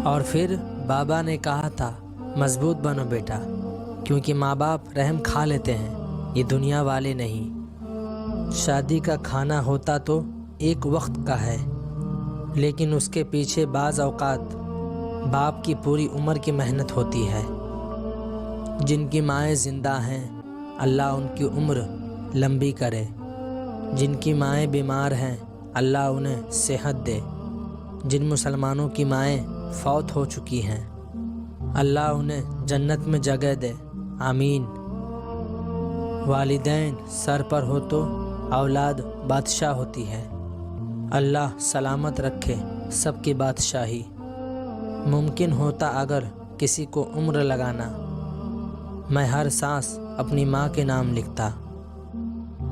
اور پھر بابا نے کہا تھا مضبوط بنو بیٹا، کیونکہ ماں باپ رحم کھا لیتے ہیں، یہ دنیا والے نہیں۔ شادی کا کھانا ہوتا تو ایک وقت کا ہے، لیکن اس کے پیچھے بعض اوقات باپ کی پوری عمر کی محنت ہوتی ہے۔ جن کی مائیں زندہ ہیں اللہ ان کی عمر لمبی کرے، جن کی مائیں بیمار ہیں اللہ انہیں صحت دے، جن مسلمانوں کی مائیں فوت ہو چکی ہیں اللہ انہیں جنت میں جگہ دے، آمین۔ والدین سر پر ہو تو اولاد بادشاہ ہوتی ہے، اللہ سلامت رکھے سب کی بادشاہی۔ ممکن ہوتا اگر کسی کو عمر لگانا، میں ہر سانس اپنی ماں کے نام لکھتا۔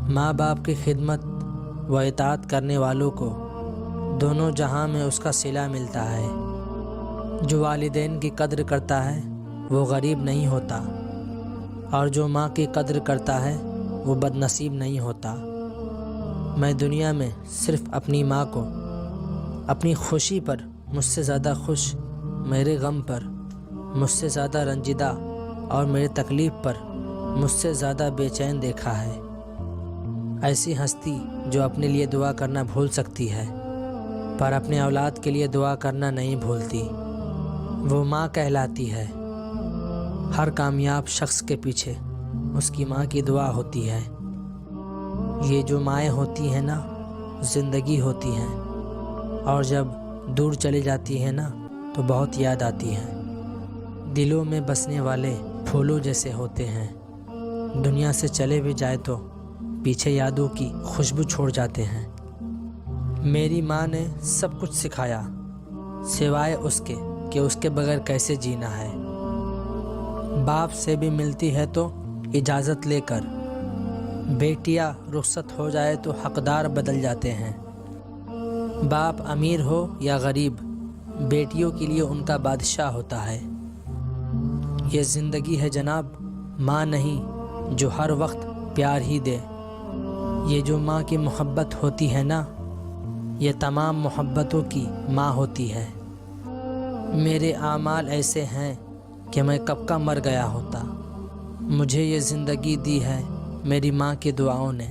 ماں باپ کی خدمت و اطاعت کرنے والوں کو دونوں جہاں میں اس کا صلہ ملتا ہے۔ جو والدین کی قدر کرتا ہے وہ غریب نہیں ہوتا، اور جو ماں کی قدر کرتا ہے وہ بد نصیب نہیں ہوتا۔ میں دنیا میں صرف اپنی ماں کو اپنی خوشی پر مجھ سے زیادہ خوش، میرے غم پر مجھ سے زیادہ رنجیدہ، اور میرے تکلیف پر مجھ سے زیادہ بے چین دیکھا ہے۔ ایسی ہستی جو اپنے لیے دعا کرنا بھول سکتی ہے پر اپنے اولاد کے لیے دعا کرنا نہیں بھولتی، وہ ماں کہلاتی ہے۔ ہر کامیاب شخص کے پیچھے اس کی ماں کی دعا ہوتی ہے۔ یہ جو مائیں ہوتی ہیں نا، زندگی ہوتی ہیں، اور جب دور چلی جاتی ہیں نا تو بہت یاد آتی ہیں۔ دلوں میں بسنے والے پھولوں جیسے ہوتے ہیں، دنیا سے چلے بھی جائے تو پیچھے یادوں کی خوشبو چھوڑ جاتے ہیں۔ میری ماں نے سب کچھ سکھایا سوائے اس کے کہ اس کے بغیر کیسے جینا ہے۔ باپ سے بھی ملتی ہے تو اجازت لے کر، بیٹیاں رخصت ہو جائے تو حقدار بدل جاتے ہیں۔ باپ امیر ہو یا غریب، بیٹیوں کے لیے ان کا بادشاہ ہوتا ہے۔ یہ زندگی ہے جناب، ماں نہیں جو ہر وقت پیار ہی دے۔ یہ جو ماں کی محبت ہوتی ہے نا، یہ تمام محبتوں کی ماں ہوتی ہے۔ میرے اعمال ایسے ہیں کہ میں کب کا مر گیا ہوتا، مجھے یہ زندگی دی ہے میری ماں کی دعاؤں نے۔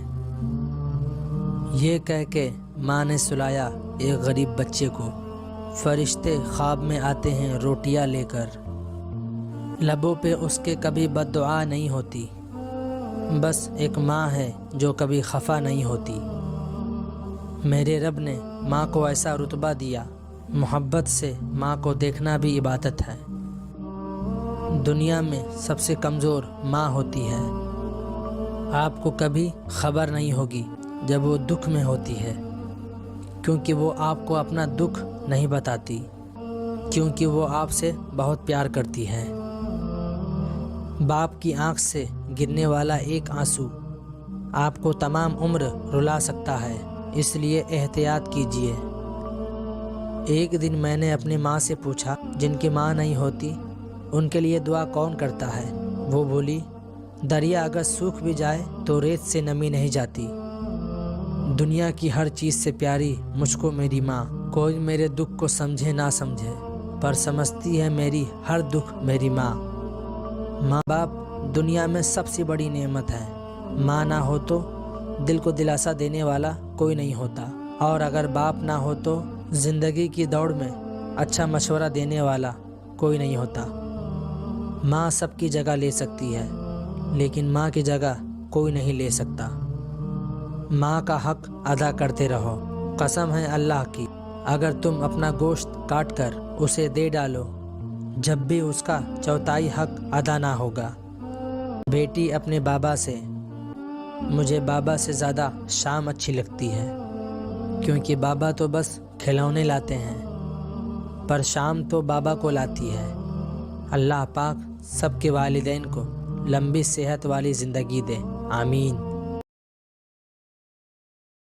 یہ کہہ کے ماں نے سلایا ایک غریب بچے کو، فرشتے خواب میں آتے ہیں روٹیاں لے کر، لبوں پہ اس کے کبھی بد دعا نہیں ہوتی، بس ایک ماں ہے جو کبھی خفا نہیں ہوتی۔ میرے رب نے ماں کو ایسا رتبہ دیا، محبت سے ماں کو دیکھنا بھی عبادت ہے۔ دنیا میں سب سے کمزور ماں ہوتی ہے، آپ کو کبھی خبر نہیں ہوگی جب وہ دکھ میں ہوتی ہے، کیونکہ وہ آپ کو اپنا دکھ نہیں بتاتی، کیونکہ وہ آپ سے بہت پیار کرتی ہے۔ باپ کی آنکھ سے گرنے والا ایک آنسو آپ کو تمام عمر رلا سکتا ہے، اس لیے احتیاط کیجیے۔ ایک دن میں نے اپنی ماں سے پوچھا جن کی ماں نہیں ہوتی ان کے لیے دعا کون کرتا ہے؟ وہ بولی دریا اگر سوکھ بھی جائے تو ریت سے نمی نہیں جاتی۔ دنیا کی ہر چیز سے پیاری مجھ کو میری ماں، کوئی میرے دکھ کو سمجھے نہ سمجھے پر سمجھتی ہے میری ہر دکھ میری ماں۔ ماں باپ دنیا میں سب سے بڑی نعمت ہے، ماں نہ ہو تو دل کو دلاسا دینے والا کوئی نہیں ہوتا، اور اگر باپ نہ ہو تو زندگی کی دوڑ میں اچھا مشورہ دینے والا کوئی نہیں ہوتا۔ ماں سب کی جگہ لے سکتی ہے، لیکن ماں کی جگہ کوئی نہیں لے سکتا۔ ماں کا حق ادا کرتے رہو، قسم ہے اللہ کی، اگر تم اپنا گوشت کاٹ کر اسے دے ڈالو جب بھی اس کا چوتھائی حق ادا نہ ہوگا۔ بیٹی اپنے بابا سے، مجھے بابا سے زیادہ شام اچھی لگتی ہے، کیونکہ بابا تو بس کھلونے لاتے ہیں پر شام تو بابا کو لاتی ہے۔ اللہ پاک سب کے والدین کو لمبی صحت والی زندگی دے، آمین۔